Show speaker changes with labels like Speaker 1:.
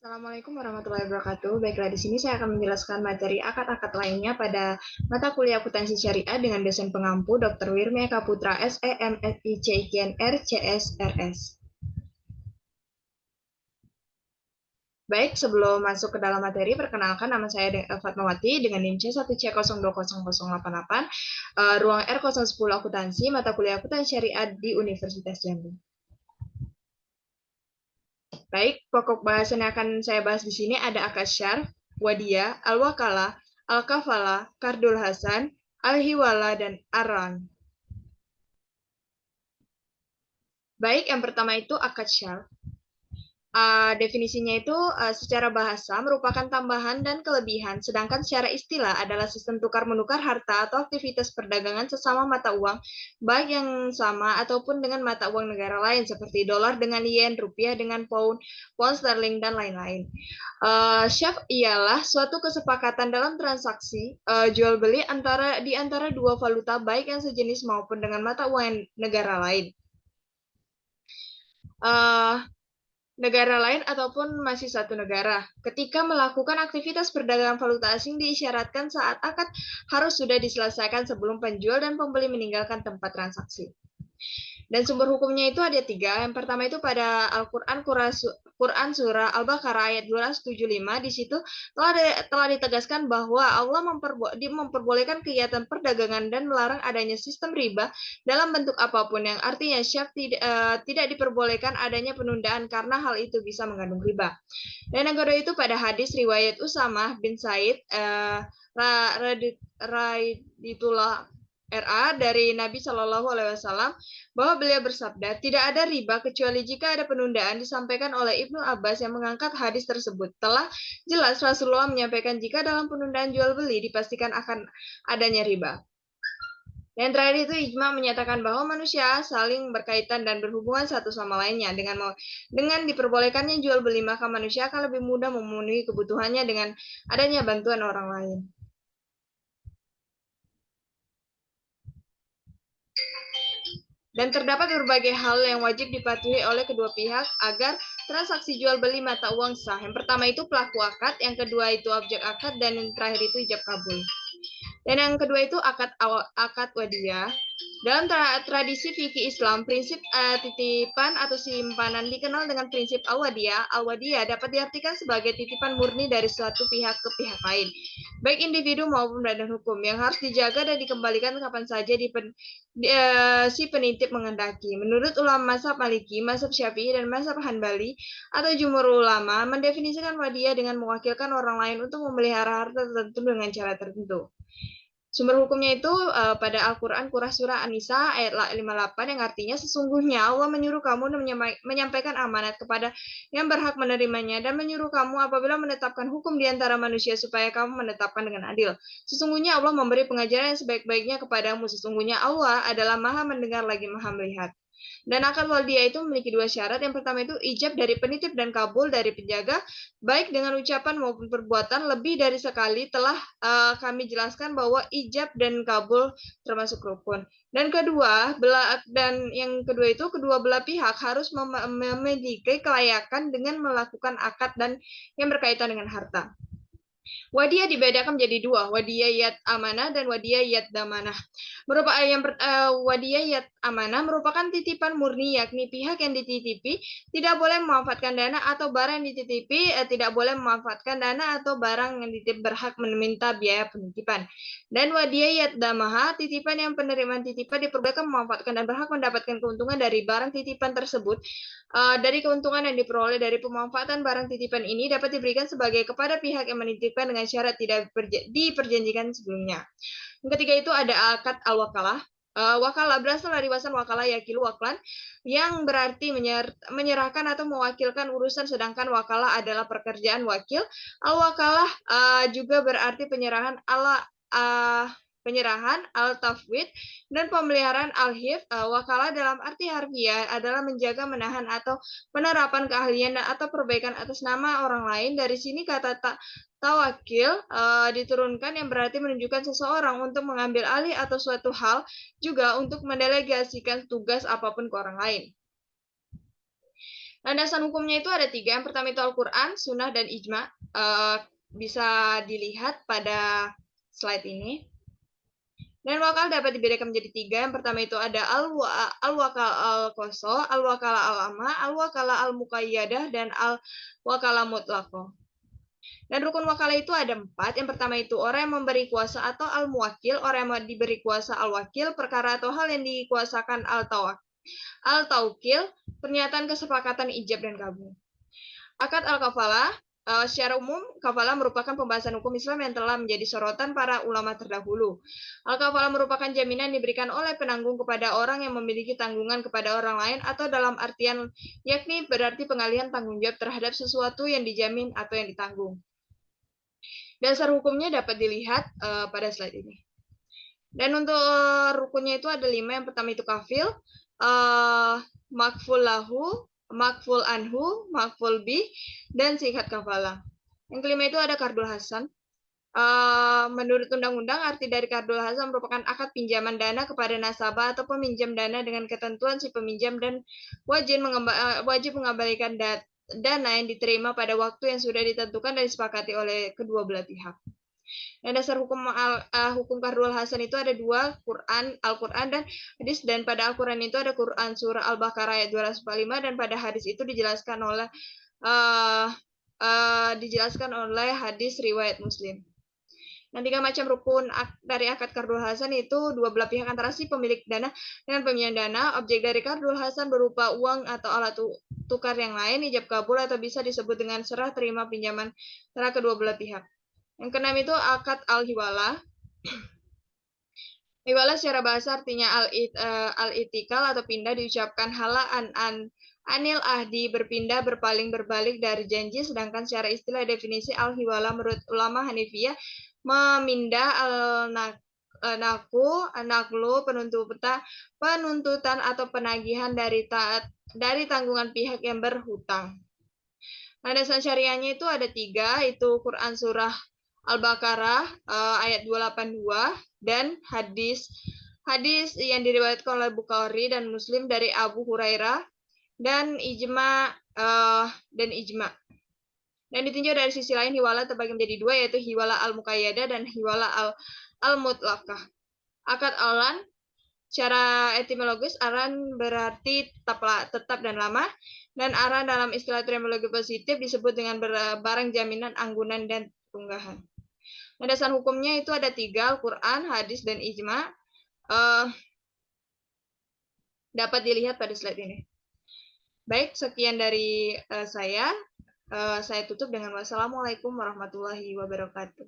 Speaker 1: Assalamualaikum warahmatullahi wabarakatuh. Baiklah, di sini saya akan menjelaskan materi akad-akad lainnya pada mata kuliah akuntansi syariah dengan dosen pengampu Dr. Wirmi Eka Putra, SEMSICGNR, CSRS. Baik, sebelum masuk ke dalam materi, perkenalkan nama saya Fatmawati dengan NIM C1C020088, ruang R010 akuntansi, mata kuliah akuntansi syariah di Universitas Jambi. Baik, pokok bahasan yang akan saya bahas di sini ada akad syar, wadiyah, al-wakalah, al-kafalah, kardul hasan, al-hiwala, dan arang. Baik, yang pertama itu akad syar. Definisinya itu secara bahasa merupakan tambahan dan kelebihan, sedangkan secara istilah adalah sistem tukar-menukar harta atau aktivitas perdagangan sesama mata uang, baik yang sama ataupun dengan mata uang negara lain seperti dolar dengan yen, rupiah dengan pound, pound sterling, dan lain-lain. Syaf ialah suatu kesepakatan dalam transaksi jual beli di antara dua valuta baik yang sejenis maupun dengan mata uang negara lain. Negara lain ataupun masih satu negara. Ketika melakukan aktivitas perdagangan valuta asing diisyaratkan saat akad harus sudah diselesaikan sebelum penjual dan pembeli meninggalkan tempat transaksi. Dan sumber hukumnya itu ada 3. Yang pertama itu pada Al-Quran Quran surah Al-Baqarah ayat 275. Di situ telah ditegaskan bahwa Allah memperbolehkan kegiatan perdagangan dan melarang adanya sistem riba dalam bentuk apapun, yang artinya syaf tidak diperbolehkan adanya penundaan karena hal itu bisa mengandung riba. Dan yang kedua itu pada hadis riwayat Usamah bin Said radhiyallahu RA dari Nabi Shallallahu Alaihi Wasallam bahwa beliau bersabda, tidak ada riba kecuali jika ada penundaan. Disampaikan oleh Ibnu Abbas yang mengangkat hadis tersebut. Telah jelas Rasulullah menyampaikan jika dalam penundaan jual beli dipastikan akan adanya riba. Dan terakhir itu ijma menyatakan bahwa manusia saling berkaitan dan berhubungan satu sama lainnya. Dengan diperbolehkannya jual beli, maka manusia akan lebih mudah memenuhi kebutuhannya dengan adanya bantuan orang lain. Dan terdapat berbagai hal yang wajib dipatuhi oleh kedua pihak agar transaksi jual beli mata uang sah. Yang pertama itu pelaku akad, yang kedua itu objek akad, dan yang terakhir itu ijab kabul. Dan yang kedua itu akad wadiyah. Dalam tradisi fikih Islam, prinsip titipan atau simpanan dikenal dengan prinsip al-wadiyah. Al-wadiyah dapat diartikan sebagai titipan murni dari suatu pihak ke pihak lain, baik individu maupun badan hukum, yang harus dijaga dan dikembalikan kapan saja si penitip menghendaki. Menurut ulama mazhab Maliki, mazhab Syafi'i, dan mazhab Hanbali atau jumhur ulama mendefinisikan wadiyah dengan mewakilkan orang lain untuk memelihara harta tertentu dengan cara tertentu. Sumber hukumnya itu pada Al-Quran surah An-Nisa ayat 58 yang artinya sesungguhnya Allah menyuruh kamu menyampaikan amanat kepada yang berhak menerimanya dan menyuruh kamu apabila menetapkan hukum di antara manusia supaya kamu menetapkan dengan adil. Sesungguhnya Allah memberi pengajaran yang sebaik-baiknya kepadamu. Sesungguhnya Allah adalah Maha mendengar lagi Maha melihat. Dan akad wadiyah itu memiliki 2 syarat. Yang pertama itu ijab dari penitip dan kabul dari penjaga, baik dengan ucapan maupun perbuatan. Lebih dari sekali telah kami jelaskan bahwa ijab dan kabul termasuk rukun. Dan yang kedua itu kedua belah pihak harus memiliki kelayakan dengan melakukan akad dan yang berkaitan dengan harta. Wadiyah dibedakan menjadi 2, wadiyah yad amanah dan wadiyah yad damanah. Wadiyah yad amanah merupakan titipan murni, yakni pihak yang dititipi tidak boleh memanfaatkan dana atau barang yang dititipi tidak boleh memanfaatkan dana atau barang yang dititip berhak meminta biaya penitipan. Dan wadiyah yad damaha, titipan yang penerimaan titipan diperbolehkan memanfaatkan dan berhak mendapatkan keuntungan dari barang titipan tersebut. Dari keuntungan yang diperoleh dari pemanfaatan barang titipan ini dapat diberikan sebagai kepada pihak yang menitipkan dengan syarat tidak diperjanjikan sebelumnya. Yang ketiga itu ada akad al-wakalah. Wakalah berasal dari wasan wakalah yakilu waklan, yang berarti menyerahkan atau mewakilkan urusan, sedangkan wakalah adalah pekerjaan wakil. Al-wakalah juga berarti penyerahan al-tafwid, dan pemeliharaan al-hifz. Wakalah dalam arti harfiah adalah menjaga, menahan, atau penerapan keahlian atau perbaikan atas nama orang lain. Dari sini kata tawakil diturunkan, yang berarti menunjukkan seseorang untuk mengambil alih atau suatu hal, juga untuk mendelegasikan tugas apapun ke orang lain. Landasan hukumnya itu ada 3. Yang pertama itu Al-Quran, Sunnah, dan Ijma. Bisa dilihat pada slide ini. Dan wakal dapat dibedakan menjadi 3. Yang pertama itu ada al-wakal al-koso, al-wakala al-amma, al-wakala al-muqayyadah, dan al-wakala mutlaqo. Dan rukun wakala itu ada 4. Yang pertama itu orang yang memberi kuasa atau al-muwakil, orang yang diberi kuasa al-wakil, perkara atau hal yang dikuasakan al-taukil, pernyataan kesepakatan ijab dan kabul. Akad al-kafalah, secara umum, kafalah merupakan pembahasan hukum Islam yang telah menjadi sorotan para ulama terdahulu. Al-kafalah merupakan jaminan diberikan oleh penanggung kepada orang yang memiliki tanggungan kepada orang lain atau dalam artian yakni berarti pengalihan tanggung jawab terhadap sesuatu yang dijamin atau yang ditanggung. Dasar hukumnya dapat dilihat pada slide ini. Dan untuk rukunnya itu ada 5. Yang pertama itu kafil, makful lahu, makful anhu, makful bih, dan sikat kafalah. Yang kelima itu ada kardul hasan. Menurut undang-undang, arti dari kardul hasan merupakan akad pinjaman dana kepada nasabah atau peminjam dana dengan ketentuan si peminjam dan wajib mengembalikan dana yang diterima pada waktu yang sudah ditentukan dan disepakati oleh kedua belah pihak. Dan dasar hukum kardul hasan itu ada 2, Al-Quran dan hadis. Dan pada Al-Quran itu ada Quran surah Al-Baqarah ayat 245, dan pada hadis itu dijelaskan oleh hadis riwayat Muslim. Dan 3 macam rukun dari akad kardul hasan itu dua belah pihak antara si pemilik dana dengan peminjam dana. Objek dari kardul hasan berupa uang atau alat tukar yang lain, ijab kabul, atau bisa disebut dengan serah terima pinjaman antara kedua belah pihak. Yang keenam itu akad al-hiwalah. Hiwalah secara bahasa artinya al-itikal atau pindah, diucapkan hala anil ahdi, berpindah, berpaling, berbalik dari janji. Sedangkan secara istilah definisi al-hiwalah menurut ulama Hanifiyah memindah naklu, penuntutan atau penagihan dari tanggungan pihak yang berhutang. Landasan syariahnya itu ada 3, itu Quran surah Al-Baqarah ayat 282 dan hadis yang diriwayatkan oleh Bukhari dan Muslim dari Abu Hurairah dan ijma. Dan ditinjau dari sisi lain, hiwala terbagi menjadi 2, yaitu hiwala al-muqayyadah dan hiwala al-mutlaqah. Akad alan, secara etimologis aran berarti tetap dan lama, dan aran dalam istilah etimologi positif disebut dengan barang jaminan, anggunan, dan tunggahan. Landasan hukumnya itu ada 3, Al-Quran, hadis, dan ijma. Dapat dilihat pada slide ini. Baik, sekian dari saya. Saya tutup dengan wassalamualaikum warahmatullahi wabarakatuh.